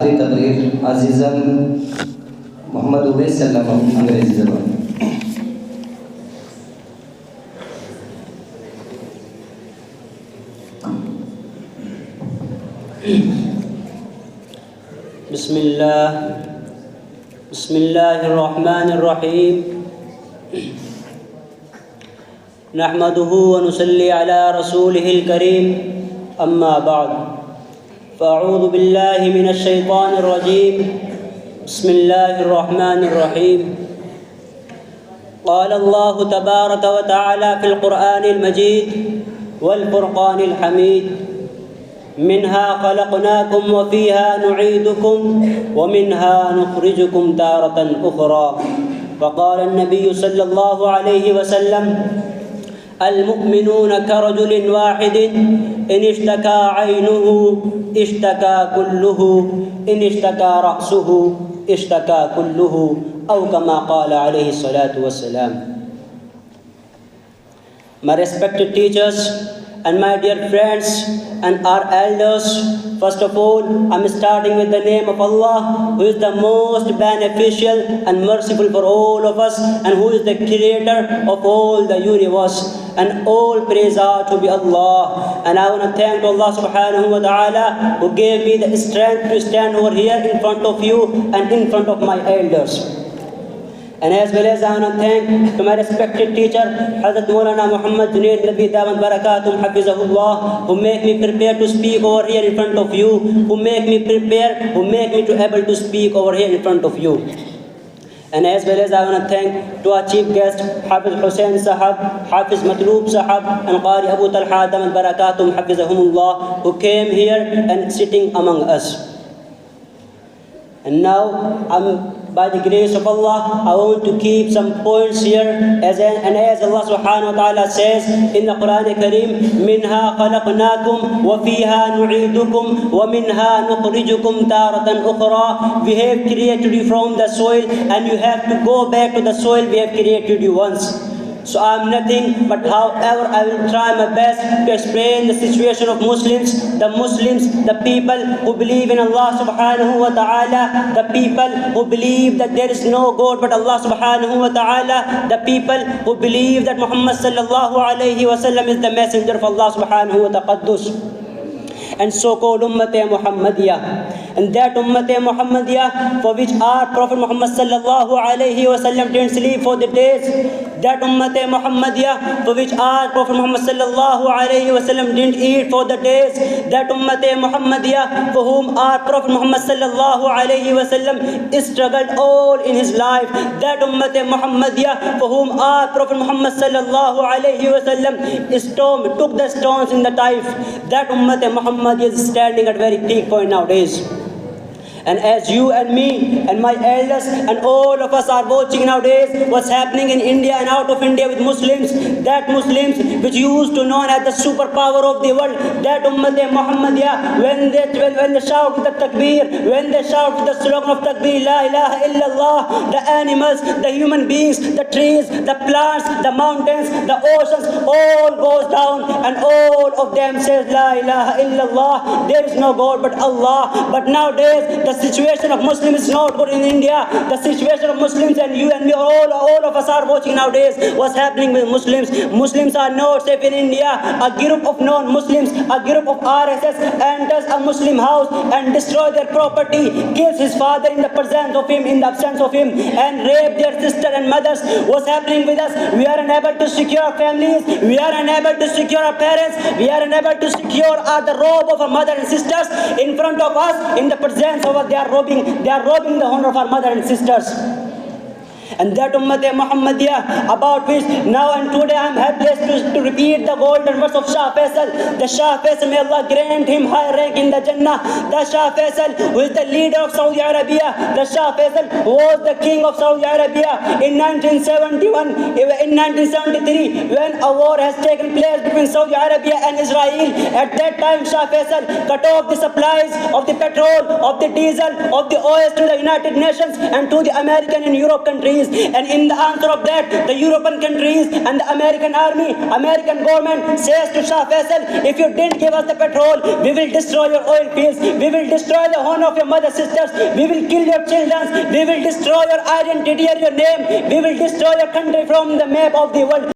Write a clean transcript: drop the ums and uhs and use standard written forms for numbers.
तकरीर अजीज़म मोहम्मद उवैस अंग्रेजी ज़बान। बिस्मिल्लाहिर्रहमानिर्रहीम नहमदुहु व नुसल्ली अला रसूलिहिल करीम अम्मा बाद फ़अऊज़ु बिल्लाहि मिनश शैतानिर रजीम बिस्मिल्लाहिर्रहमानिर्रहीम क़ाल अल्लाहु तबारक व तआला फ़िल क़ुरआनिल मजीद वल फ़ुरक़ानिल हमीद मिन्हा ख़लक़नाकुम व फ़ीहा नुईदुकुम व मिन्हा नुख़रिजुकुम तारतन उख़रा फ़क़ाल अन्नबिय्यु सल्लल्लाहु अलैहि वसल्लम अल-मुअ्मिनून करजुलिन वाहिदिन इन इश्तका ऐनुहु इश्तका कुल्लुहु इन इश्तका रअसुहु इश्तका कुल्लुहु औ कमा क़ाल अलैहि सलातु वस्सलाम। My respected teachers and my dear friends and our elders, first of all, I'm starting with the name of Allah, who is the most beneficial and merciful for all of us, and who is the creator of all the universe. And all praise are to be Allah. And I want to thank Allah subhanahu wa ta'ala who gave me the strength to stand over here in front of you and in front of my elders. And as well as I want to thank to my respected teacher, Hazrat Maulana Muhammad Junaid Nabi Daman Barakatum Hafizahullah, who make me prepare to speak over here in front of you, who make me prepare, who make me to able to speak over here in front of you. And as well as I want to thank to our chief guest, Hafiz Hussain Sahab, Hafiz Matloob Sahab, and Qari Abu Talha Daman Barakatum Hafizahumullah, who came here and sitting among us. And now by the grace of Allah, I want to keep some points here, as Allah subhanahu wa ta'ala says in the Quran Kareem, minha khalaqnakum wa fiha nu'idukum wa minha nukhrijukum taratan ukhra. We have created you from the soil and you have to go back to the soil we have created you once. So I am nothing but however I will try my best to explain the situation of Muslims, the people who believe in Allah subhanahu wa ta'ala, the people who believe that there is no God but Allah subhanahu wa ta'ala, the people who believe that Muhammad sallallahu alayhi wa sallam is the messenger of Allah subhanahu wa ta'ala. And so-called Ummah-e Muhammadiyah. And that Ummah-e Muhammadiyah for which our Prophet Muhammad sallallahu alayhi wa sallam didn't sleep for the days. That Ummah-e Muhammadiyah for which our Prophet Muhammad sallallahu alayhi wa sallam didn't eat for the days. That Ummah-e Muhammadiyah for whom our Prophet Muhammad sallallahu alayhi wa sallam struggled all in his life. That Ummah-e Muhammadiyah for whom our Prophet Muhammad sallallahu alayhi wa sallam took the stones in the Taif. That Ummah-e Muhammad is standing at very peak point nowadays. And as you and me and my elders and all of us are watching nowadays what's happening in India and out of India with Muslims, that Muslims which used to known as the superpower of the world, that Ummah-e Muhammadiyah, when they shout with the takbir, when they shout with the slogan of takbir, la ilaha illallah, the animals, the human beings, the trees, the plants, the mountains, the oceans, all goes down and all of them says la ilaha illallah, there is no God but Allah. But nowadays the situation of Muslims is not good in India. The situation of Muslims and you and me, all of us are watching nowadays what's happening with Muslims. Muslims are not safe in India. A group of non-Muslims, a group of RSS enters a Muslim house and destroy their property, kills his father in the presence of him, in the absence of him, and rape their sister and mothers. What's happening with us? We are unable to secure our families. We are unable to secure our parents. We are unable to secure the robe of our mother and sisters in front of us, in the presence of us. They are robbing the honor of our mother and sisters. And that Ummah-e Muhammadiyah about which now and today I am helpless to repeat the golden words of Shah Faisal. The Shah Faisal, may Allah grant him high rank in the Jannah. The Shah Faisal, who is the leader of Saudi Arabia. The Shah Faisal was the king of Saudi Arabia in 1971, in 1973, when a war has taken place between Saudi Arabia and Israel. At that time, Shah Faisal cut off the supplies of the petrol, of the diesel, of the oil to the United Nations and to the American and Europe countries. countries. And in the answer of that, the European countries and the American army, American government says to Shah Faisal, if you didn't give us the petrol, we will destroy your oil fields, we will destroy the honor of your mother sisters, we will kill your children, we will destroy your identity or your name, we will destroy your country from the map of the world.